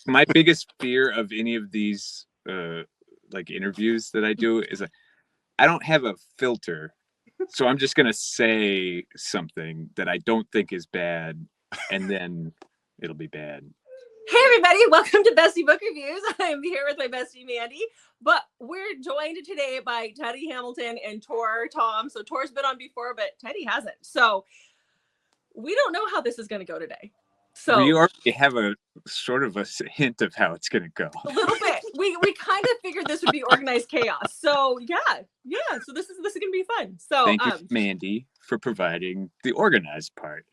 my biggest fear of any of these like interviews that I do is I don't have a filter. So I'm just gonna say something that I don't think is bad, and then it'll be bad. Hey everybody, welcome to Bestie Book Reviews. I'm here with my bestie Mandy, but we're joined today by Teddy Hamilton and Tor Thom. So Tor's been on before, but Teddy hasn't. So we don't know how this is going to go today. So we already have a sort of a hint of how it's going to go. A little bit. We kind of figured this would be organized chaos. So yeah. So this is going to be fun. So thank you, Mandy, for providing the organized part.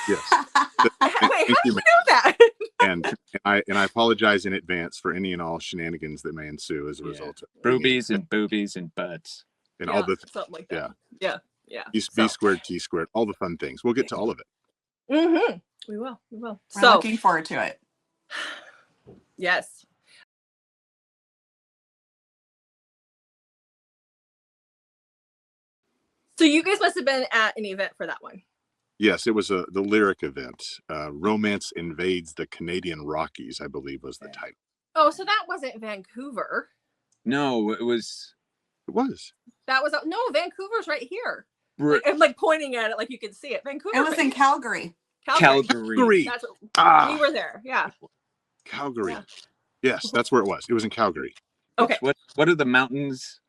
Yes. Wait, how do you know that? and I apologize in advance for any and all shenanigans that may ensue as a result of rubies and boobies and butts and all the something like that. Yeah. B squared, T squared, all the fun things. We'll get to all of it. Mm-hmm. We will. We're looking forward to it. Yes. So you guys must have been at an event for that one. Yes, it was the lyric event. Romance Invades the Canadian Rockies, I believe was the title. Oh, so that wasn't Vancouver. No, it was. It was. That was no, Vancouver's right here. I'm like pointing at it like you can see it. Vancouver. It was in Calgary. Calgary. That's what, we were there. Yeah. Calgary. Yeah. Yes, that's where it was. It was in Calgary. Okay. What are the mountains?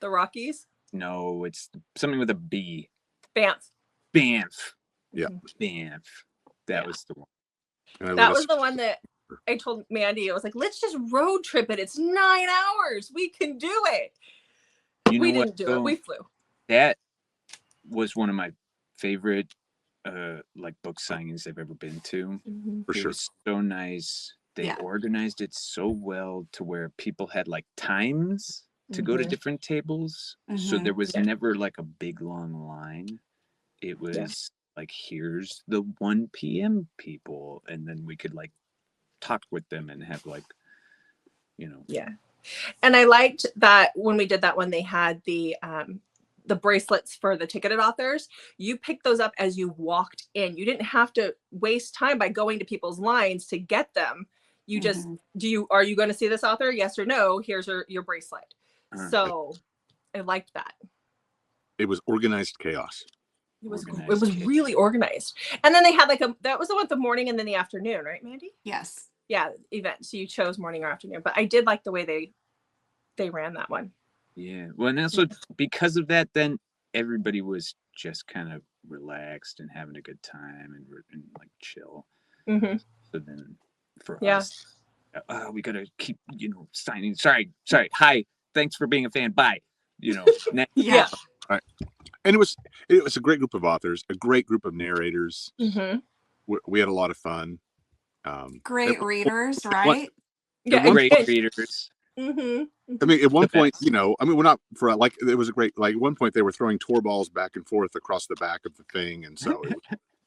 The Rockies? No, it's something with a B. Banff. Banff. Yeah. Banff. That was the one. That was the one that I told Mandy. I was like, let's just road trip it. It's 9 hours. We can do it. We didn't do it. We flew. That was one of my favorite like book signings I've ever been to. For sure. It was so nice. They organized it so well to where people had like times to go to different tables. So there was never like a big long line. It was like, here's the 1 p.m. people, and then we could like talk with them and have like, Yeah. And I liked that when we did that one, they had the bracelets for the ticketed authors. You picked those up as you walked in. You didn't have to waste time by going to people's lines to get them. You just are you going to see this author? Yes or no? Here's your bracelet. So I liked that. It was organized chaos. It was really organized. And then they had like that was the one with the morning and then the afternoon, right, Mandy? Yes. Yeah, event. So you chose morning or afternoon, but I did like the way they ran that one. Yeah. Well, and also because of that, then everybody was just kind of relaxed and having a good time and like chill. So then for us, we gotta keep signing. Sorry. Hi. Thanks for being a fan. Bye. Yeah. Right. And it was a great group of authors, a great group of narrators. We had a lot of fun. Great readers, right? Great readers. I mean, at one point, we're not for like it was a great like at one point they were throwing Tor balls back and forth across the back of the thing, and so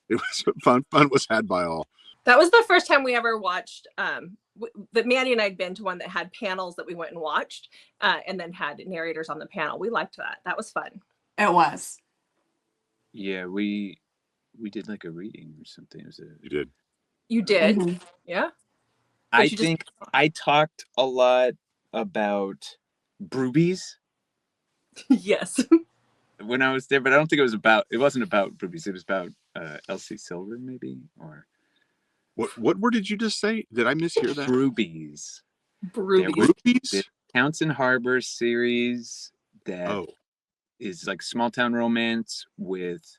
it was fun. Fun was had by all. That was the first time we ever watched. That Mandy and I had been to one that had panels that we went and watched, and then had narrators on the panel. We liked that. That was fun. It was. Yeah, we did like a reading or something. You did. You did. Yeah. I think I talked a lot about Broobies. Yes. When I was there, but I don't think it wasn't about Broobies. It was about Elsie Silver, maybe, or what word did you just say? Did I mishear that? Broobies. Broobies? Townsend Harbor series that is like small town romance with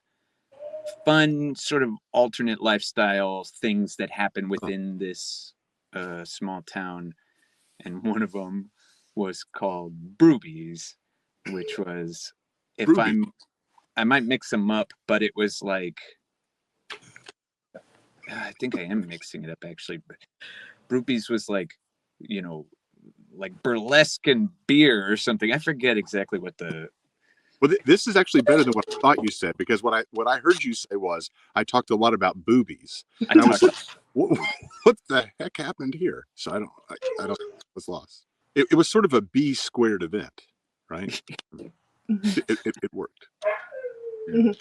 fun sort of alternate lifestyle things that happen within this small town, and one of them was called Broobies, which was I might mix them up, but it was like I think I am mixing it up actually, but Broobies was like like burlesque and beer or something. I forget exactly what the. Well, this is actually better than what I thought you said, because what I heard you say was I talked a lot about boobies. And I was like, what the heck happened here? So I don't was lost. It was sort of a B squared event, right? It worked. And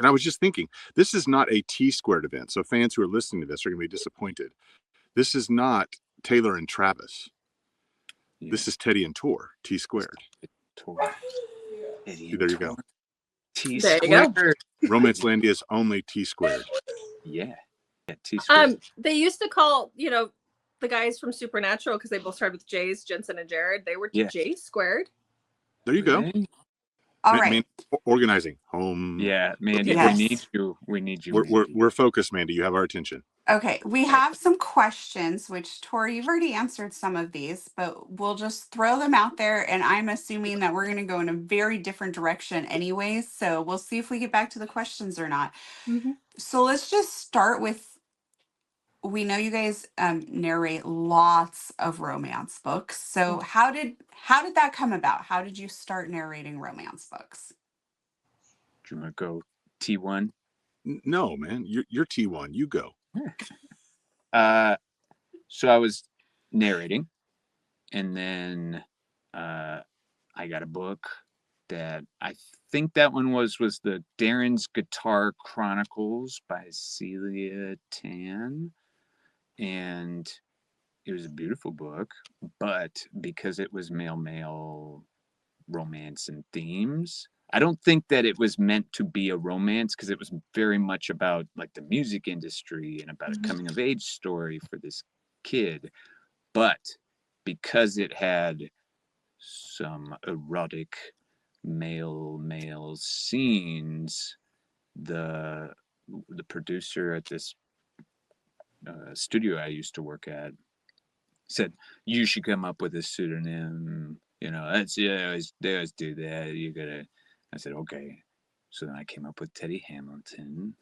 I was just thinking, this is not a T squared event. So fans who are listening to this are going to be disappointed. This is not Taylor and Travis. Yeah. This is Teddy and Tor, T squared. Tor. Eddie There and you Tor. go. There you T-squared. go. Romancelandia's only T squared. Yeah. T-squared. They used to call, the guys from Supernatural, because they both started with J's, Jensen and Jared. They were J squared. There you go. All right. Organizing home. Yeah, Mandy, Yes. we need you. We need you. We're focused, Mandy. You have our attention. Okay, we have some questions, which Tori, you've already answered some of these, but we'll just throw them out there. And I'm assuming that we're going to go in a very different direction anyways. So we'll see if we get back to the questions or not. Mm-hmm. So let's just start with, we know you guys narrate lots of romance books. So how did that come about? How did you start narrating romance books? Do you want to go T1? No, man. You're T1. You go. So I was narrating, and then I got a book that I think that one was the Darren's Guitar Chronicles by Celia Tan, and it was a beautiful book, but because it was male romance and themes, I don't think that it was meant to be a romance, because it was very much about like the music industry and about a coming of age story for this kid. But because it had some erotic male scenes, the producer at this studio I used to work at said, you should come up with a pseudonym. They always do that. I said, okay. So then I came up with Teddy Hamilton.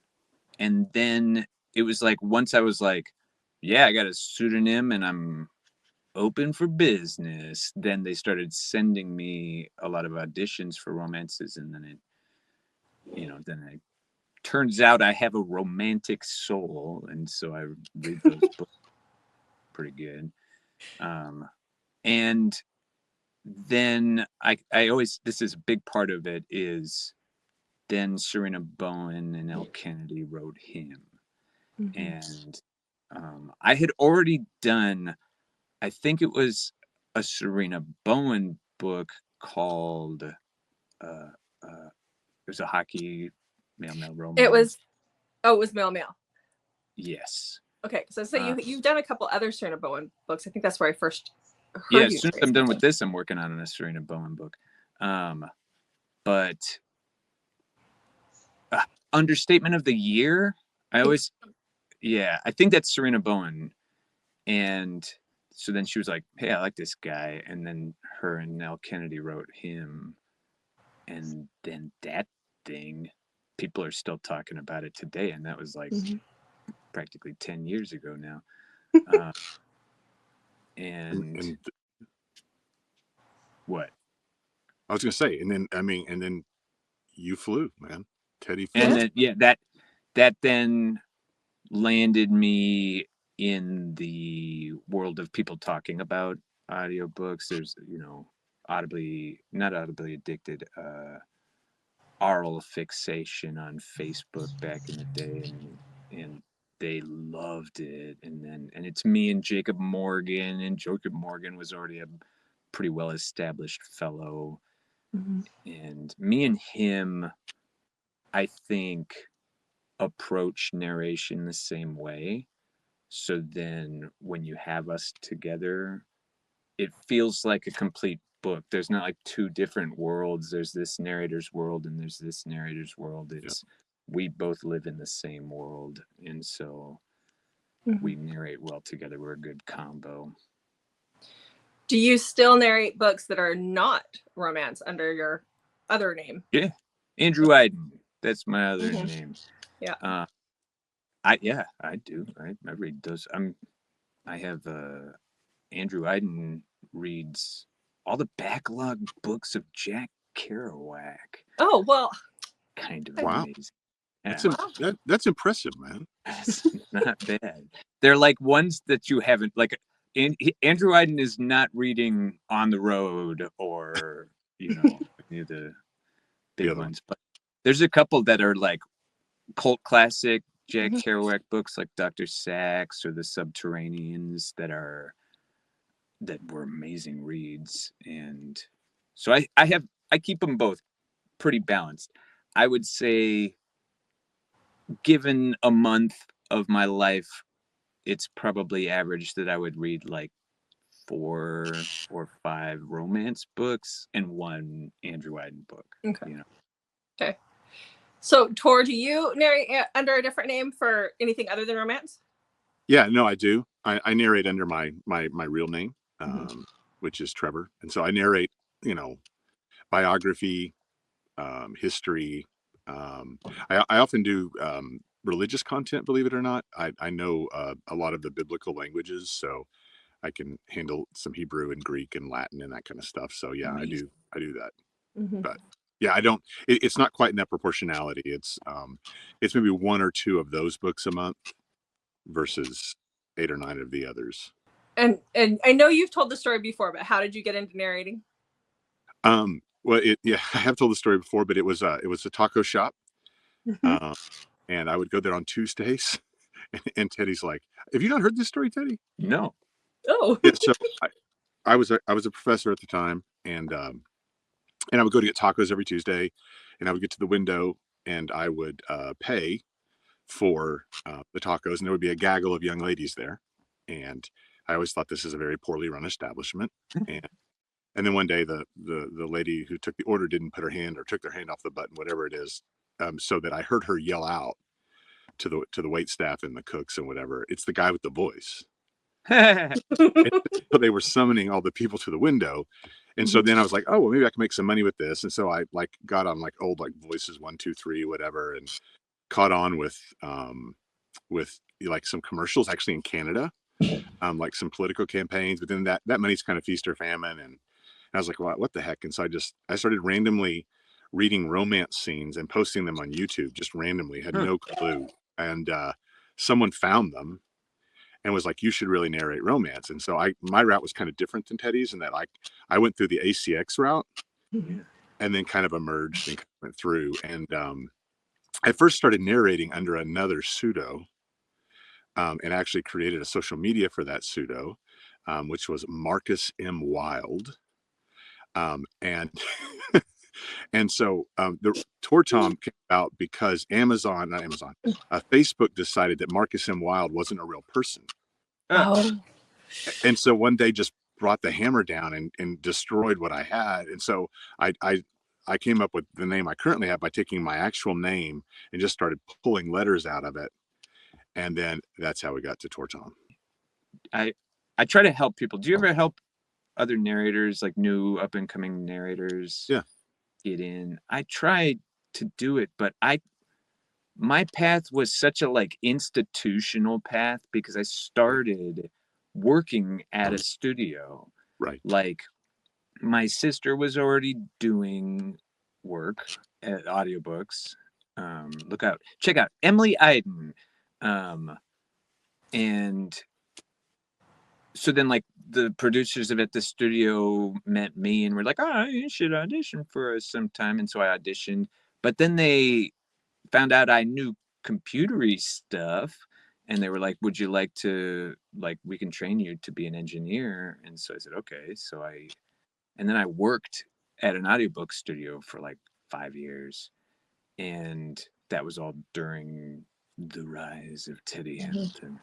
And then it was like, once I was like, yeah, I got a pseudonym and I'm open for business, then they started sending me a lot of auditions for romances. And then it turns out I have a romantic soul. And so I read those books pretty good. And then I always, this is a big part of it, is then Serena Bowen and Elle Kennedy wrote him. And I had already done, I think it was a Serena Bowen book called, it was a hockey male romance. It was male. Yes. Okay, so you've done a couple other Serena Bowen books. I think that's where I first heard you. Yeah, as soon as I'm done with this, I'm working on a Serena Bowen book. But understatement of the year, I think that's Serena Bowen. And so then she was like, hey, I like this guy. And then her and Elle Kennedy wrote him. And then that thing, people are still talking about it today. And that was like practically 10 years ago now. And what? I was going to say, and then you flew, man. Teddy flew. And then, that then landed me in the world of people talking about audiobooks. There's, not audibly addicted, oral fixation on Facebook back in the day, and they loved it. And it's me and Jacob Morgan, and Jacob Morgan was already a pretty well established fellow. And me and him, I think, approach narration the same way. So then when you have us together, it feels like a complete book. There's not like two different worlds. There's this narrator's world and there's this narrator's world. We both live in the same world, and so we narrate well together. We're a good combo. Do you still narrate books that are not romance under your other name? Yeah, Andrew Iden. That's my other name. Yeah. I do. I read those. I have Andrew Iden reads all the backlog books of Jack Kerouac. Oh, well, kind of amazing. That's impressive, man. That's not bad. They're like ones that you haven't, like, Andrew Iden is not reading On the Road or any of the big ones, but there's a couple that are like cult classic Jack Kerouac books like Dr. Sachs or The Subterraneans that were amazing reads. And so I keep them both pretty balanced. I would say, given a month of my life, it's probably average that I would read like 4 or 5 romance books and 1 Andrew Wyden book. Okay. You know. Okay. So, Tor, do you narrate under a different name for anything other than romance? Yeah, no, I do. I narrate under my real name, which is Trevor, and so I narrate, biography, history. I often do religious content, believe it or not. I know a lot of the biblical languages, so I can handle some Hebrew and Greek and Latin and that kind of stuff. So yeah, Amazing. I do that. But yeah, I don't. It's not quite in that proportionality. It's maybe 1 or 2 of those books a month versus 8 or 9 of the others. And I know you've told the story before, but how did you get into narrating? Well, I have told the story before, but it was a taco shop, and I would go there on Tuesdays, and Teddy's like, "Have you not heard this story, Teddy?" No. Oh. Yeah, so I was a professor at the time, and I would go to get tacos every Tuesday, and I would get to the window, and I would pay for the tacos, and there would be a gaggle of young ladies there, and I always thought this is a very poorly run establishment, and then one day the lady who took the order didn't put her hand or took their hand off the button, whatever it is, so that I heard her yell out to the wait staff and the cooks and whatever, "It's the guy with the voice." And so they were summoning all the people to the window, and so then I was like, "Oh, well, maybe I can make some money with this." And so I got on old Voices 1, 2, 3, whatever, and caught on with some commercials actually in Canada, like some political campaigns. But then that money's kind of feast or famine, and I was like, "Well, what the heck?" And so I started randomly reading romance scenes and posting them on YouTube, just randomly, had no clue. And someone found them and was like, "You should really narrate romance." And so my route was kind of different than Teddy's in that I went through the ACX route and then kind of emerged and went through. And I first started narrating under another pseudo, and actually created a social media for that pseudo, which was Marcus M. Wild. And and so the Tor Thom came out because Facebook decided that Marcus M. Wild wasn't a real person. Oh. And so one day just brought the hammer down and destroyed what I had. And so I came up with the name I currently have by taking my actual name and just started pulling letters out of it. And then that's how we got to Tor Thom. I try to help people. Do you ever help other narrators, like new up and coming narrators? Yeah. Get in? I tried to do it, but my path was such a institutional path because I started working at a studio. Right. Like my sister was already doing work at audiobooks. Check out Emily Iden. And so then the producers of at the studio met me and were like, "Oh, you should audition for us sometime." And so I auditioned, but then they found out I knew computery stuff, and they were like, "Would you like to, we can train you to be an engineer?" And so I said, "Okay." And then I worked at an audiobook studio for 5 years, and that was all during the rise of Teddy Hamilton.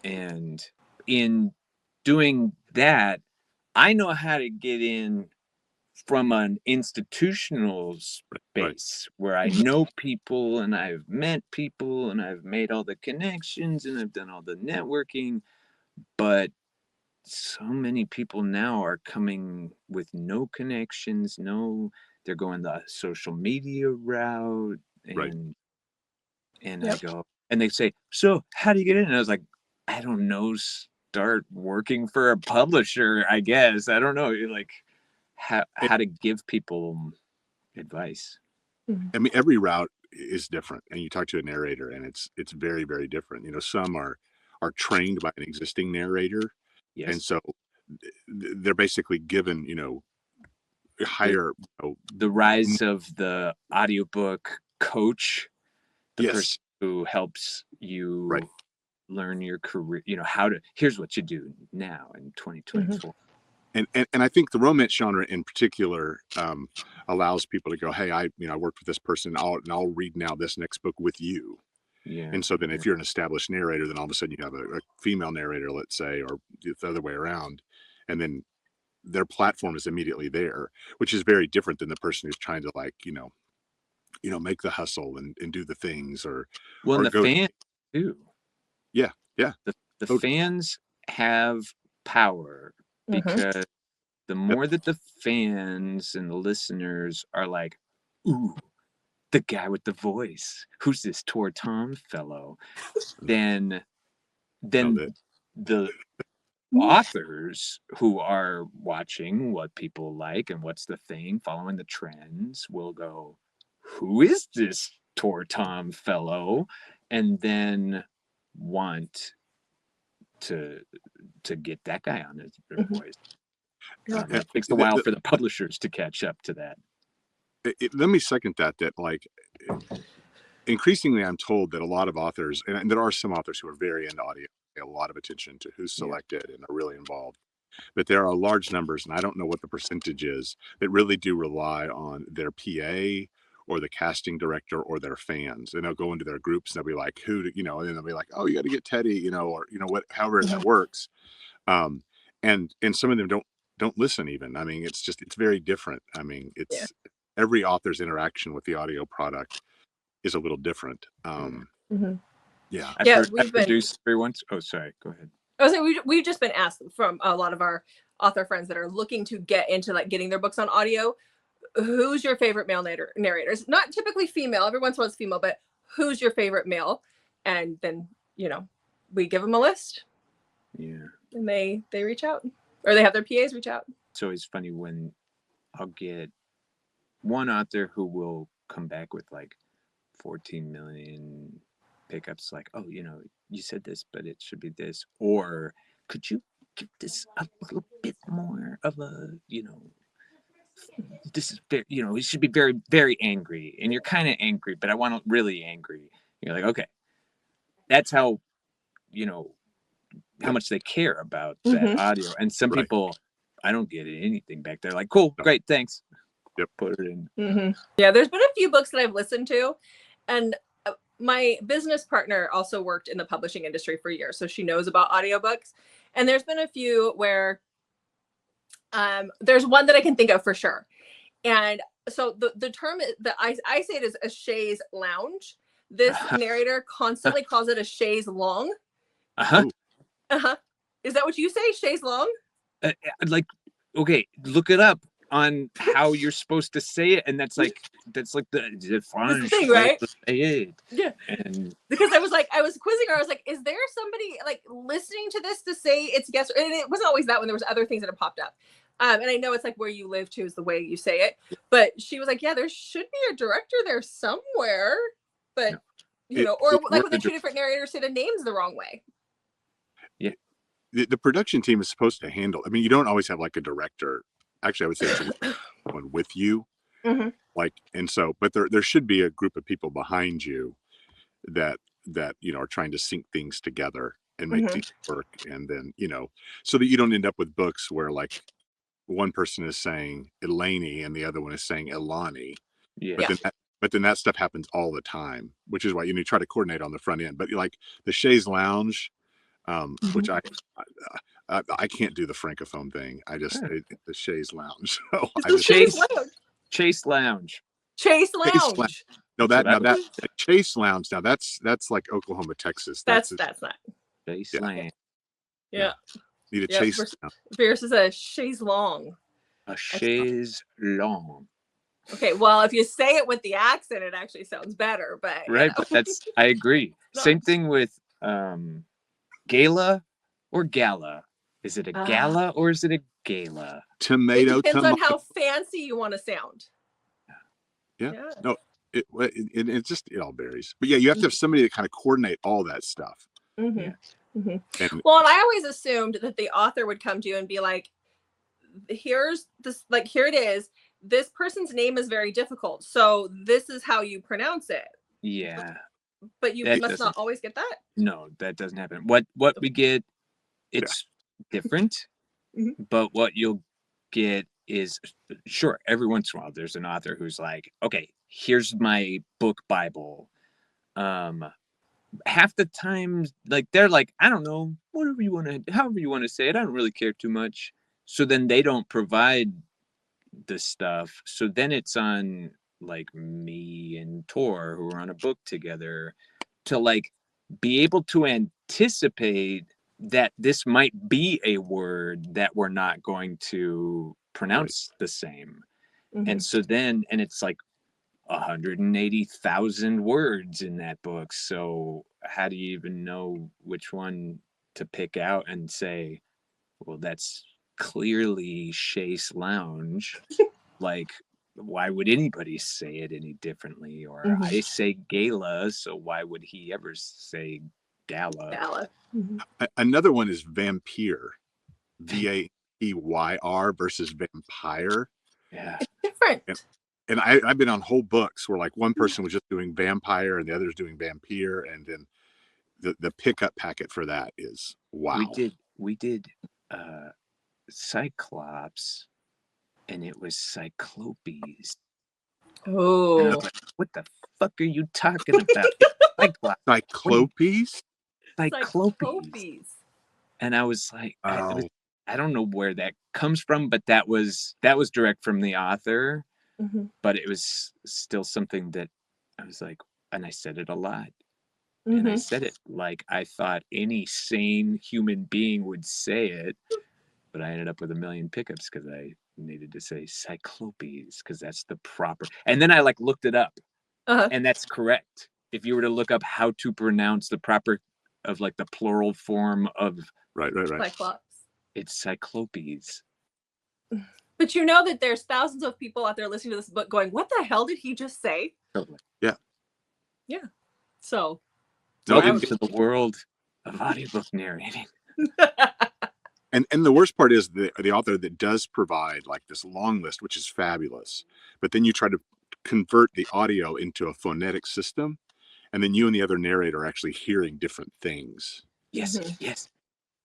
And in doing that, I know how to get in from an institutional space where I know people and I've met people and I've made all the connections and I've done all the networking. But so many people now are coming with no connections, they're going the social media route, and I go, and they say, "So how do you get in?" And I was like, "I don't know, start working for a publisher, I guess." I don't know, how to give people advice. I mean, every route is different, and you talk to a narrator and it's very, very different. Some are trained by an existing narrator. Yes. And so they're basically given, higher. The rise of the audiobook coach, the person who helps you Right. learn your career, here's what you do now in 2024. And I think the romance genre in particular allows people to go, hey, I worked with this person, and I'll read now this next book with you. Yeah. And so then if you're an established narrator, then all of a sudden you have a female narrator, let's say, or the other way around, and then their platform is immediately there, which is very different than the person who's trying to make the hustle and do the things or and the go fans too. Yeah. The fans have power because the more that the fans and the listeners are like, ooh, the guy with the voice, who's this Tor Thom fellow, then the authors who are watching what people like and what's the thing, following the trends, will go, who is this Tor Thom fellow? And then want to get that guy on their voice. It takes a while for the publishers to catch up to that. Let me second that like increasingly I'm told that a lot of authors, and there are some authors who are very into audio, pay a lot of attention to who's selected and are really involved, but there are large numbers, and I don't know what the percentage is, that really do rely on their PA or the casting director or their fans. And they'll go into their groups and they'll be like, and then they'll be like, oh, you got to get Teddy, or however that works. And some of them don't listen even. I mean, it's very different. I mean, every author's interaction with the audio product is a little different. I've produced everyone's. Oh, sorry. Go ahead. I was saying we've just been asked from a lot of our author friends that are looking to get into like getting their books on audio. Who's your favorite male narrators? Not typically female. Every once in a while it's female, but who's your favorite male? And then we give them a list. Yeah. And they reach out, or they have their PAs reach out. It's always funny when I'll get one author who will come back with like 14 million pickups, like, oh, you said this, but it should be this, or could you give this a little bit more of a, this is very, it should be very, very angry, and you're kind of angry, but I want it really angry. You're like, okay, that's how, how much they care about that audio. And some people, I don't get anything back. They're like, cool, great, thanks. Yep. Put it in. Yeah, there's been a few books that I've listened to, and my business partner also worked in the publishing industry for years, so she knows about audiobooks. And there's been a few where there's one that I can think of for sure. And so the term that I say it is a chaise lounge. This narrator constantly calls it a chaise long. Is that what you say? Chaise long? Okay, look it up on how you're supposed to say it, and that's like the thing, right? Yeah. And because I was quizzing her, I was like, is there somebody like listening to this to say it's yes? And it wasn't always that one. There was other things that have popped up. And I know it's like where you live too is the way you say it. But she was like, yeah, there should be a director there somewhere. But or like when the two different narrators say the names the wrong way. Yeah. The production team is supposed to handle. I mean, you don't always have like a director. Actually, I would say it's one with you. But there should be a group of people behind you that are trying to sync things together and make things work, and then so that you don't end up with books where like one person is saying Eleni and the other one is saying Elani. But then that stuff happens all the time, which is why you try to coordinate on the front end. But like the chaise lounge, which I can't do the francophone thing. I just the chaise lounge. So Chase Lounge. No, that Chase Lounge. Now that's like Oklahoma, Texas. That's not Chase Lounge. Yeah. Need a chase. Versus a chaise long. A chaise long. Okay, well, if you say it with the accent, it actually sounds better. But right, but I agree. Same thing with gala or gala. Is it a gala or is it a gala? Tomato. It depends on how fancy you want to sound. Yeah. No, it all varies. But yeah, you have to have somebody to kind of coordinate all that stuff. And I always assumed that the author would come to you and be like, here's this, like, here it is. This person's name is very difficult, so this is how you pronounce it. Yeah. But you must not always get that? No, that doesn't happen. What we get, it's different, but what you'll get is, sure, every once in a while there's an author who's like, okay, here's my book Bible. Half the time, like, they're like, I don't know, however you want to say it, I don't really care too much. So then they don't provide the stuff. So then it's on like me and Tor, who are on a book together, to like be able to anticipate that this might be a word that we're not going to pronounce the same. And so then, and it's like 180,000 words in that book. So how do you even know which one to pick out and say, well, that's clearly Chase Lounge. Like, why would anybody say it any differently? Or I say gala, so why would he ever say gala? Another one is vampire, VAEYR versus vampire. Yeah, it's different. And I've been on whole books where like one person was just doing vampire and the other's doing vampire, and then the pickup packet for that is wow. We did Cyclops, and it was Cyclopes. Oh, like, what the fuck are you talking about? Cyclops. Cyclopes. And I was like, I don't know where that comes from, but that was direct from the author. But it was still something that I was like, and I said it a lot. And I said it like I thought any sane human being would say it, but I ended up with a million pickups because I needed to say Cyclopes because that's the proper. And then I like looked it up, and that's correct. If you were to look up how to pronounce the proper of like the plural form of Cyclops, it's Cyclopes. But you know that there's thousands of people out there listening to this book going, what the hell did he just say? Totally. Yeah. So welcome to the world of audiobook narrating. And the worst part is the author that does provide like this long list, which is fabulous, but then you try to convert the audio into a phonetic system, and then you and the other narrator are actually hearing different things. Yes.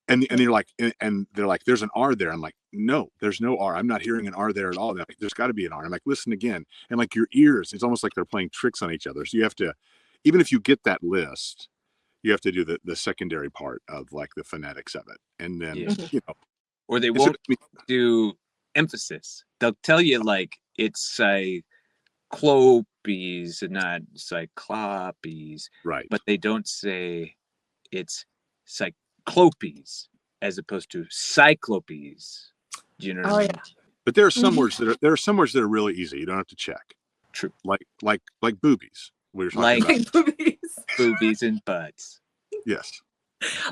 And you're like, and they're like, there's an R there. I'm like, no, there's no R. I'm not hearing an R there at all. Like, there's got to be an R. I'm like, listen again. And like your ears, it's almost like they're playing tricks on each other. So you have to, even if you get that list, you have to do the secondary part of like the phonetics of it. And then, you know. Or they won't do emphasis. They'll tell you like it's Cyclopes and not Cyclopes. Right. But they don't say it's Cyclopes as opposed to Cyclopes. Do you know what I mean? But there are some words that are really easy. You don't have to check. True. Like boobies. We were talking about boobies. Boobies and butts. Yes.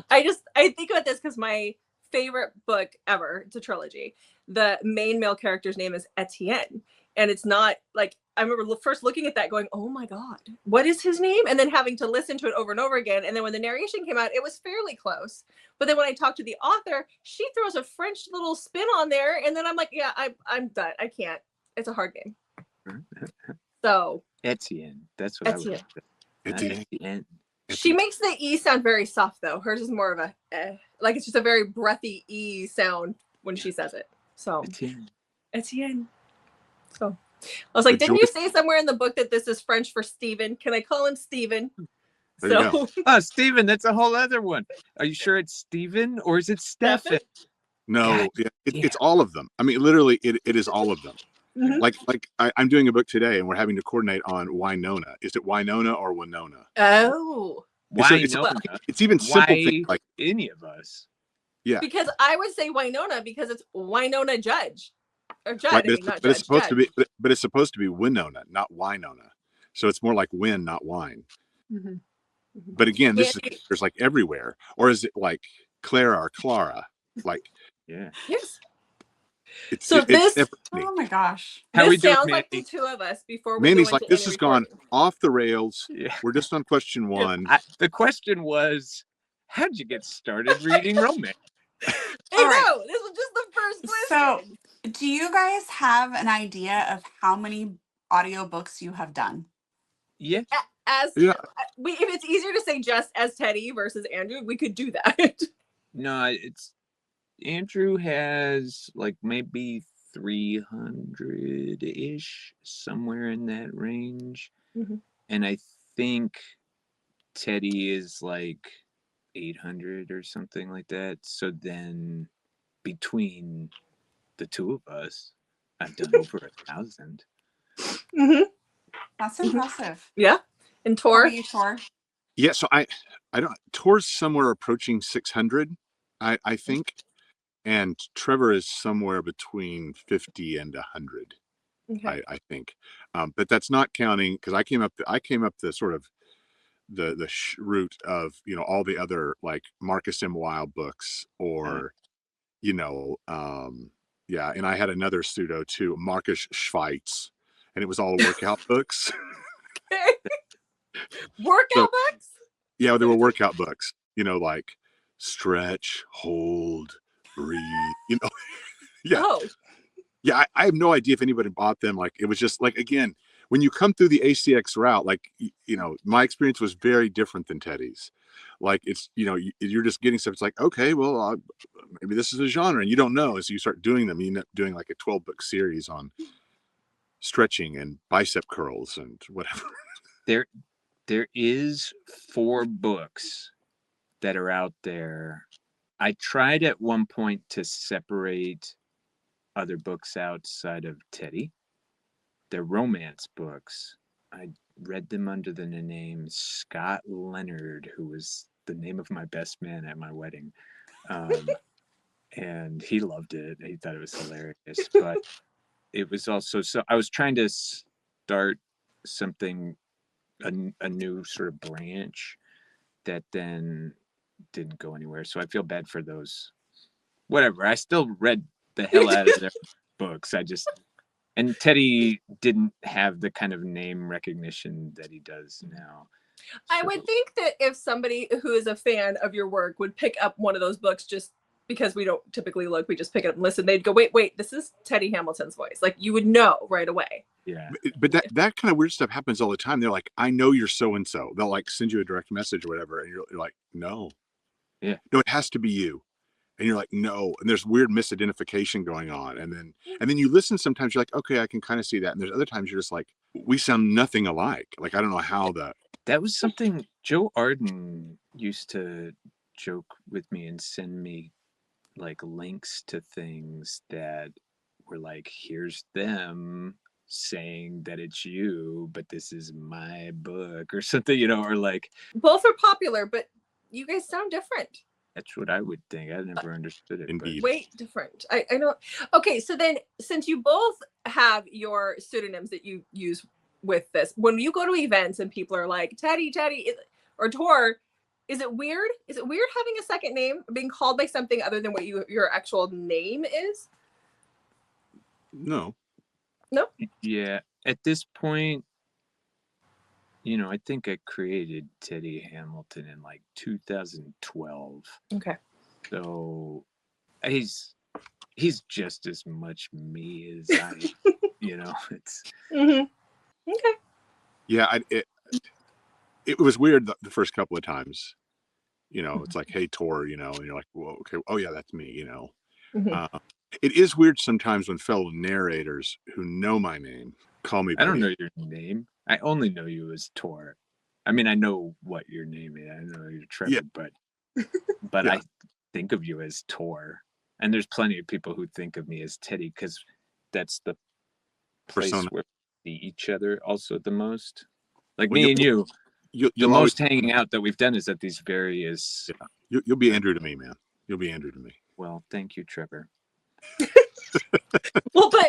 I think about this because my favorite book ever, it's a trilogy. The main male character's name is Etienne. And it's not like, I remember first looking at that going, oh my God, what is his name? And then having to listen to it over and over again. And then when the narration came out, it was fairly close. But then when I talked to the author, she throws a French little spin on there. And then I'm like, yeah, I'm done. I can't. It's a hard game. So. Etienne. That's what Etienne. I would say. Etienne. She makes the E sound very soft though. Hers is more of a, like it's just a very breathy E sound when she says it. So. Etienne. So I was like, didn't you say somewhere in the book that this is French for Stephen? Can I call him Stephen? Oh, Stephen, that's a whole other one. Are you sure it's Stephen or is it Stephen? No, it's all of them. I mean, literally, it is all of them. Like I'm doing a book today and we're having to coordinate on Winona. Is it Winona or Winona? Oh. It's even simple things like any of us. Yeah. Because I would say Winona because it's Winona Judge. Or Judd, right, not but Judge, it's supposed Judd. to be, but it's supposed to be Winona, not Winona. So it's more like win, not wine. But again, there's like everywhere, or is it like Clara or Clara? Like yes. It's oh my gosh, this sounds like the two of us before we Mandy's go like into this has gone off the rails. Yeah. We're just on question one. The question was, how'd you get started reading romance? I know. This was just the first question. So, do you guys have an idea of how many audiobooks you have done? Yeah. as Yeah. if it's easier to say just as Teddy versus Andrew, we could do that. No, it's Andrew has like maybe 300-ish, somewhere in that range. And I think Teddy is like 800 or something like that. So then between the two of us, I've done over 1,000. That's impressive. Yeah. And Tor? How about you, Tor? Yeah, so I don't, Tor's somewhere approaching 600, I think. And Trevor is somewhere between 50 and 100, I think. But that's not counting, because I came up the sort of the route of, you know, all the other like Marcus M. Wilde books, or you know, yeah, and I had another pseudo too, Marcus Schweitz, and it was all workout books. Workout books? Yeah, there were workout books, you know, like stretch, hold, breathe, you know. Yeah. Oh. Yeah, I have no idea if anybody bought them. Like, it was just like, again, when you come through the ACX route, like, you know, my experience was very different than Teddy's. Like, it's, you know, you're just getting stuff. It's like, okay, well, maybe this is a genre, and you don't know. As you start doing them, you end up doing like a 12-book series on stretching and bicep curls and whatever. There is 4 books that are out there. I tried at one point to separate other books outside of Teddy. They're romance books. I read them under the name Scott Leonard, who was the name of my best man at my wedding. And he loved it. He thought it was hilarious. But it was also, so I was trying to start something, a new sort of branch that then didn't go anywhere. So I feel bad for those. Whatever. I still read the hell out of their books. And Teddy didn't have the kind of name recognition that he does now. I would think that if somebody who is a fan of your work would pick up one of those books, just because we don't typically look, we just pick it up and listen, they'd go, wait, this is Teddy Hamilton's voice. Like, you would know right away. Yeah. But that kind of weird stuff happens all the time. They're like, I know you're so-and-so. They'll like send you a direct message or whatever. And you're like, no. Yeah. No, it has to be you. And you're like, no. And there's weird misidentification going on. And then you listen sometimes, you're like, okay, I can kind of see that. And there's other times you're just like, we sound nothing alike. Like, I don't know how that was something Joe Arden used to joke with me and send me like links to things that were like, here's them saying that it's you, but this is my book or something, you know, or like. Both are popular, but you guys sound different. That's what I would think. I never understood it. Indeed. Way different. I know. Okay, so then since you both have your pseudonyms that you use with this, when you go to events and people are like, Teddy, or Tor, is it weird? Is it weird having a second name, being called by something other than what your actual name is? No. Yeah. At this point, you know, I think I created Teddy Hamilton in like 2012. Okay. So he's just as much me as I, you know, it's. Okay. Yeah, it was weird the first couple of times. You know, it's like, hey, Tor, you know, and you're like, well, okay, oh yeah, that's me, you know. It is weird sometimes when fellow narrators who know my name call me. I don't know your name. I only know you as Tor. I mean, I know what your name is. I know you're Trevor, but yeah. I think of you as Tor. And there's plenty of people who think of me as Teddy because that's the place where we see each other also the most. Like me and you, the most hanging out that we've done is at these various. Yeah. You'll be Andrew to me, man. You'll be Andrew to me. Well, thank you, Trevor. Well, but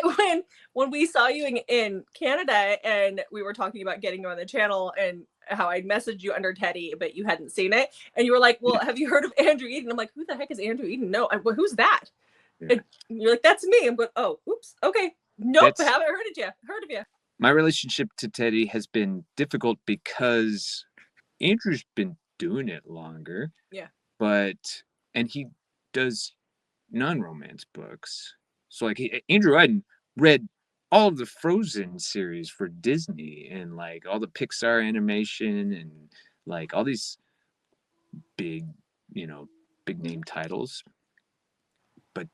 when we saw you in Canada and we were talking about getting you on the channel and how I messaged you under Teddy, but you hadn't seen it, and you were like, well, have you heard of Andrew Eden? I'm like, who the heck is Andrew Eden? No, well, who's that? Yeah. And you're like, that's me. I'm going, oh, oops, okay, nope, haven't heard of you. My relationship to Teddy has been difficult because Andrew's been doing it longer. Yeah. And he does non-romance books. So like Andrew Iden read all of the Frozen series for Disney and like all the Pixar animation and like all these big, big name titles. But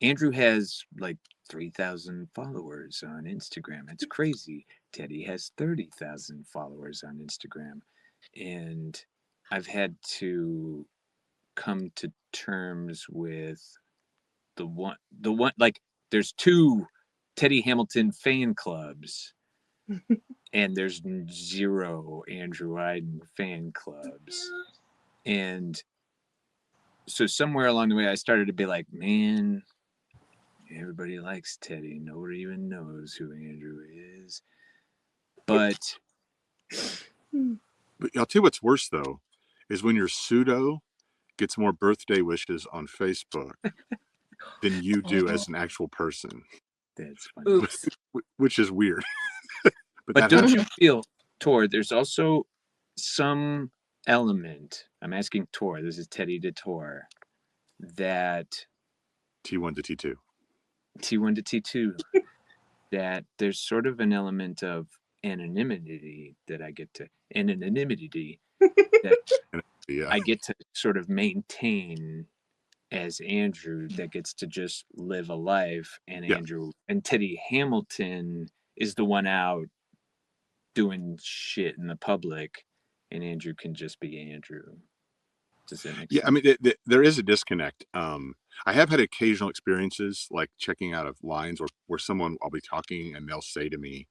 Andrew has like 3,000 followers on Instagram. It's crazy. Teddy has 30,000 followers on Instagram. And I've had to come to terms with the one, like, there's 2 Teddy Hamilton fan clubs, and there's 0 Andrew Iden fan clubs. And so somewhere along the way, I started to be like, man, everybody likes Teddy. Nobody even knows who Andrew is. But I'll tell you what's worse, though, is when your pseudo gets more birthday wishes on Facebook than you do as an actual person. That's funny. Oops. Which is weird. But don't you feel, Tor, there's also some element, I'm asking Tor, this is Teddy to Tor, that T1 to T2. T1 to T2, that there's sort of an element of anonymity that I get to, that Yeah. I get to sort of maintain as Andrew, that gets to just live a life, and Andrew and Teddy Hamilton is the one out doing shit in the public, and Andrew can just be Andrew. Does that make sense? I mean, there is a disconnect. I have had occasional experiences like checking out of lines or where someone, I'll be talking and they'll say to me,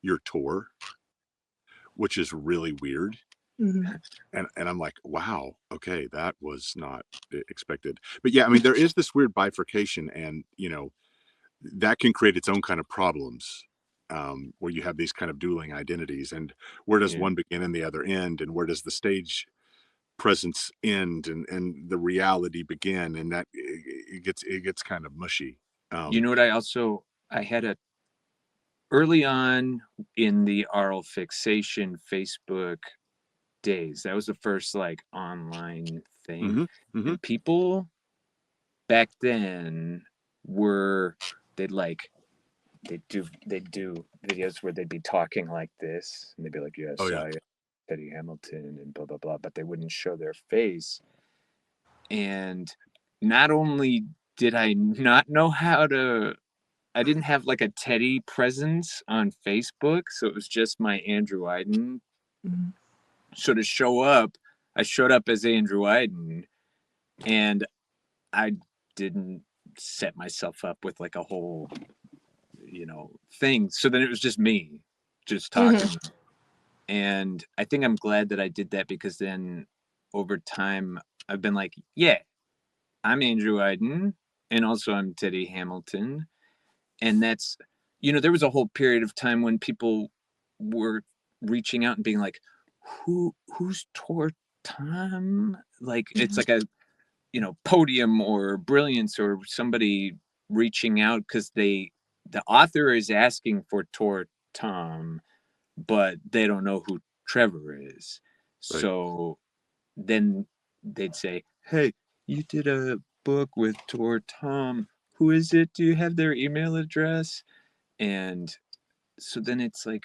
"You're Tor," which is really weird. Mm-hmm. And I'm like, wow, okay, that was not expected. But yeah, I mean, there is this weird bifurcation, and that can create its own kind of problems, where you have these kind of dueling identities, and where does one begin and the other end, and where does the stage presence end and the reality begin, and that it gets kind of mushy. You know what? I had early on in the oral fixation Facebook days, that was the first like online thing. Mm-hmm, mm-hmm. And people back then they'd do videos where they'd be talking like this, and they'd be like, "Yes, I am Teddy Hamilton," and blah blah blah, but they wouldn't show their face. And not only did I not know I didn't have like a Teddy presence on Facebook, so it was just my Andrew Iden. Mm-hmm. So to show up, I showed up as Andrew Iden, and I didn't set myself up with like a whole, thing. So then it was just me, just talking. Mm-hmm. And I think I'm glad that I did that, because then over time I've been like, yeah, I'm Andrew Iden, and also I'm Teddy Hamilton. And that's, there was a whole period of time when people were reaching out and being like, who's Tor Thom? Like, it's like a, Podium or Brilliance or somebody reaching out because the author is asking for Tor Thom, but they don't know who Trevor is. Right. So then they'd say, "Hey, you did a book with Tor Thom. Who is it? Do you have their email address?" And so then it's like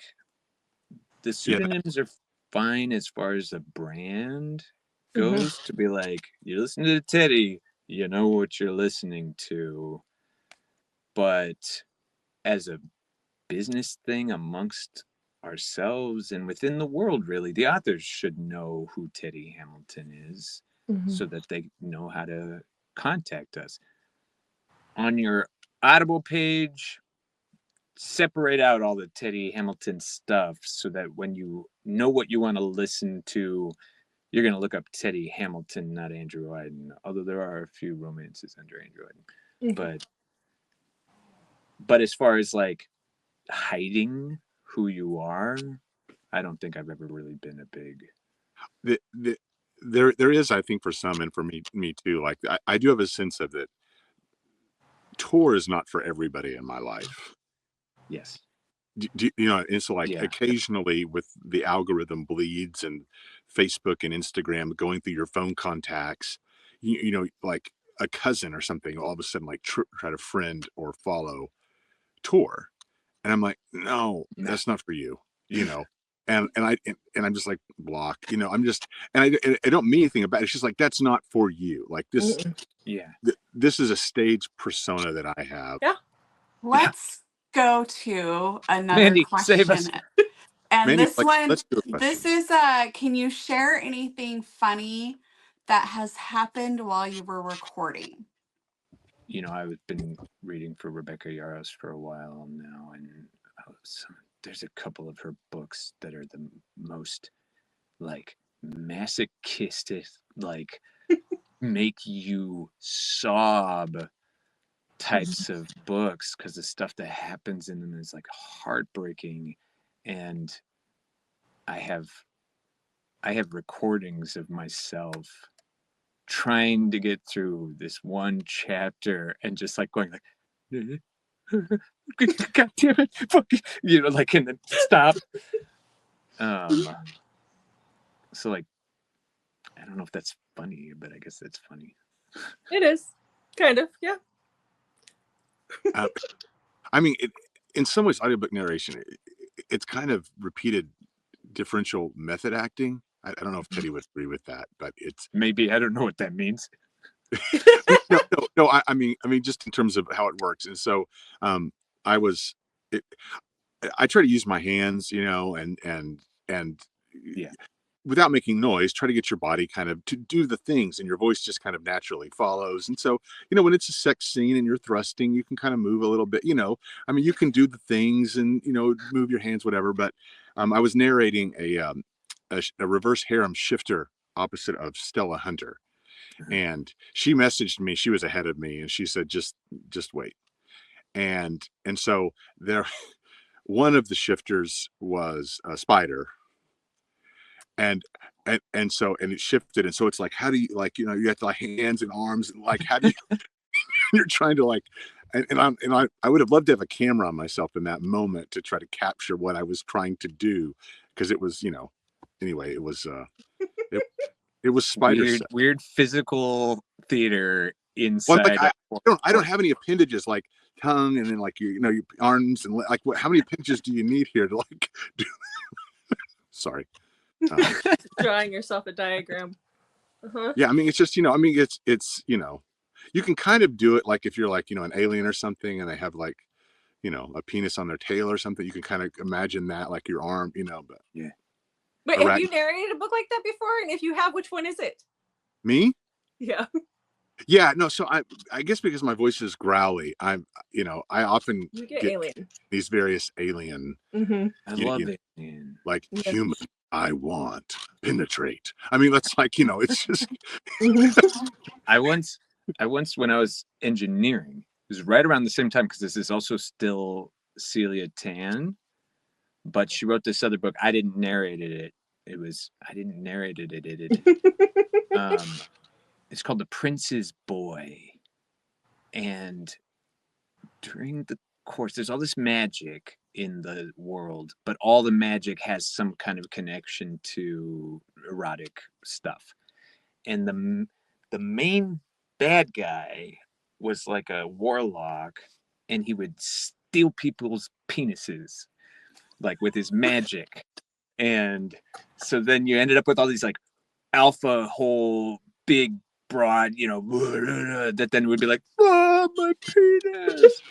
the pseudonyms are fine as far as the brand goes, to be like, you're listening to Teddy, you know what you're listening to. But as a business thing amongst ourselves and within the world, really, the authors should know who Teddy Hamilton is, so that they know how to contact us. On your Audible page, separate out all the Teddy Hamilton stuff so that when you know what you want to listen to, you're going to look up Teddy Hamilton, not Andrew Iden, although there are a few romances under Andrew Iden. But as far as like hiding who you are, I don't think I've ever really been a big... There is, I think, for some, and for me too, like I do have a sense of that Tor is not for everybody in my life. Yes. And so like occasionally with the algorithm bleeds and Facebook and Instagram going through your phone contacts, like a cousin or something, all of a sudden like try to friend or follow Tor. And I'm like, no, that's not for you, you know. And I'm just like, block, you know. I'm just, and I don't mean anything about it. It's just like, that's not for you. Like this, this is a stage persona that I have. Yeah. Let's go to another Mandy, question. save us. And Mandy, this one, let's do a this question. is can you share anything funny that has happened while you were recording? You know, I've been reading for Rebecca Yarros for a while now, and there's a couple of her books that are the most like masochistic, like make you sob types of books, because the stuff that happens in them is like heartbreaking. And I have recordings of myself trying to get through this one chapter and just like going like, God damn it, fuck it, you know, like, and then stop. So like, I don't know if that's funny, but I guess that's funny. It is kind of, yeah. I mean, in some ways, audiobook narration, it's kind of repeated differential method acting. I don't know if Teddy would agree with that, but it's maybe, I don't know what that means. No. I mean, just in terms of how it works. And so, I try to use my hands, you know, and without making noise, try to get your body kind of to do the things, and your voice just kind of naturally follows. And so, you know, when it's a sex scene and you're thrusting, you can kind of move a little bit, you know. I mean, you can do the things and, you know, move your hands, whatever. But I was narrating a reverse harem shifter opposite of Stella Hunter. And she messaged me. She was ahead of me, and she said, just wait. And so there, one of the shifters was a spider. And so it shifted. And so it's like, how do you, like, you know, you have to, like, hands and arms, and like, how do you, you're trying to like, I would have loved to have a camera on myself in that moment to try to capture what I was trying to do. Cause it was, you know, anyway, it was, it was spider weird physical theater inside. Well, like, I don't have any appendages like tongue, and then like you know your arms, and like how many appendages do you need here to like do? Sorry, drawing yourself a diagram. Yeah, I mean, it's just, you know, I mean, it's you know, you can kind of do it like if you're like, you know, an alien or something, and they have like, you know, a penis on their tail or something. You can kind of imagine that, like your arm, you know. But yeah. But have you narrated a book like that before? And if you have, which one is it? Me? Yeah. Yeah, no. So I guess because my voice is growly, you know, I often get alien. These various alien. I love it. Like human, I want penetrate. I mean, that's like, you know, it's just. I once when I was engineering, it was right around the same time, because this is also still Celia Tan, but she wrote this other book. I didn't narrate it. I didn't narrate it. It's called The Prince's Boy. And during the course, there's all this magic in the world, but all the magic has some kind of connection to erotic stuff. And the main bad guy was like a warlock, and he would steal people's penises, like with his magic. And so then you ended up with all these like alpha whole big broad, you know, that then would be like, oh, my penis.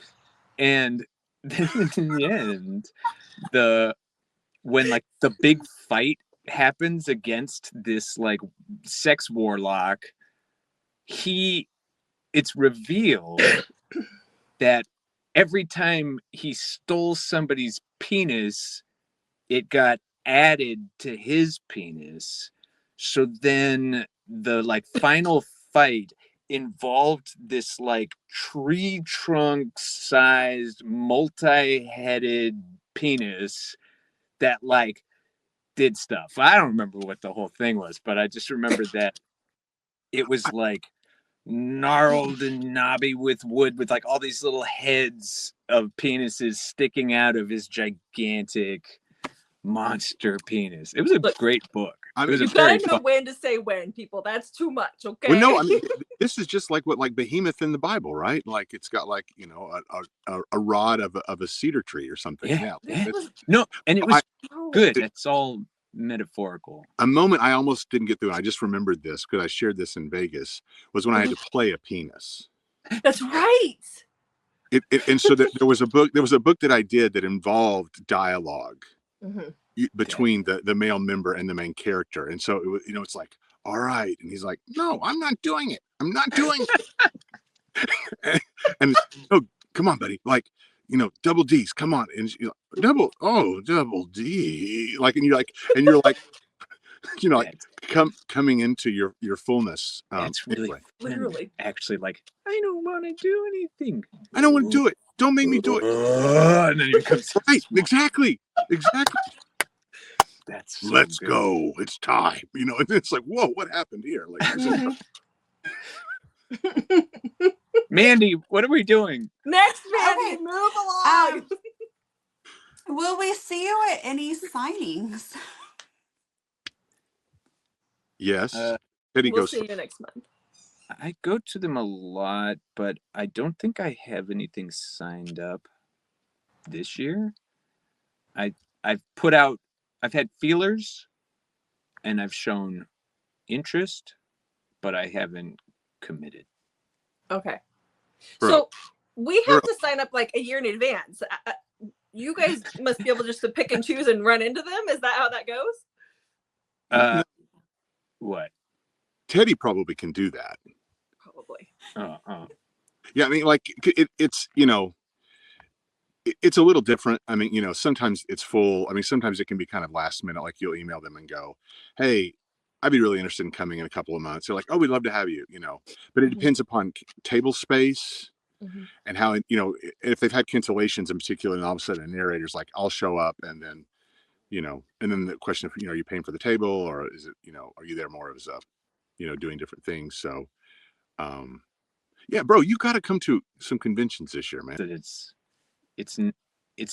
And then in the end, when like the big fight happens against this like sex warlock, it's revealed that every time he stole somebody's penis, it got added to his penis. So then the like final fight involved this like tree trunk sized multi-headed penis that like did stuff. I don't remember what the whole thing was, but I just remember that it was like gnarled and knobby with wood, with like all these little heads of penises sticking out of his gigantic monster penis. It was a great book. was a You very gotta know when to say when, people. That's too much, okay? Well, no, I mean, this is just like what, like Behemoth in the Bible, right? Like it's got like, you know, a rod of a cedar tree or something. Yeah. Yeah. No, and it was Oh. good. It's all metaphorical. A moment I almost didn't get through, and I just remembered this because I shared this in Vegas, was when I had to play a penis. That's right. And so there was a book that I did that involved dialogue between the male member and the main character. And so it was, you know, it's like, all right. And he's like, no, I'm not doing it. I'm not doing it. and oh, come on, buddy. Like, you know, double D's, come on. And you know, double D. Like, and you're like, you know, like coming into your fullness. That's really anyway. Literally. Actually, like, I don't want to do anything. I don't want to do it. Don't make me do it. And then he becomes right. Exactly. That's so let's good. go. It's time. You know, and it's like, whoa, what happened here? Like, Mandy, what are we doing? Next, Mandy, Okay. move along. Will we see you at any signings? yes. Teddy We'll goes. see you next month. I go to them a lot, but I don't think I have anything signed up this year. I've had feelers and I've shown interest, but I haven't committed. Okay. Bro. So we have to sign up like a year in advance. You guys must be able just to pick and choose and run into them. Is that how that goes? What? Teddy probably can do that. Probably. Yeah, I mean, like it's, you know, it's a little different. I mean, you know, sometimes it's full. I mean, sometimes it can be kind of last minute. Like you'll email them and go, "Hey, I'd be really interested in coming in a couple of months." They're like, "Oh, we'd love to have you." You know, but it depends upon table space and how, you know, if they've had cancellations in particular, and all of a sudden a narrator's like, "I'll show up," and then, you know, and then the question of, you know, are you paying for the table, or is it, you know, are you there more as a, you know, doing different things? So, yeah, bro, you got to come to some conventions this year, man. That it's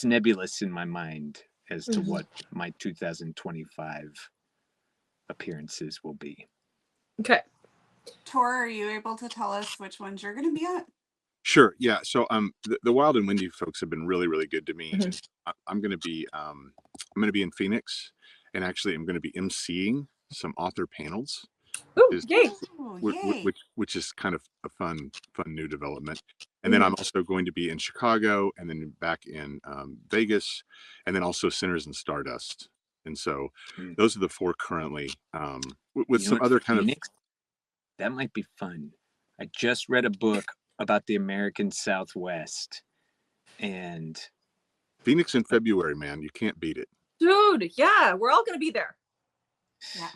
nebulous in my mind as to what my 2025 appearances will be. Okay. Tor, are you able to tell us which ones you're going to be at? Sure. Yeah. So the Wild and Windy folks have been really, really good to me. I'm going to be in Phoenix, and actually I'm going to be emceeing some author panels. Ooh, yay. Which is kind of a fun new development. And then I'm also going to be in Chicago, and then back in Vegas, and then also Sinners and Stardust. And so those are the 4 currently, with some other kind Phoenix, that might be fun. I just read a book about the American Southwest, and Phoenix in February, man, you can't beat it. Dude, yeah, we're all going to be there. Yeah.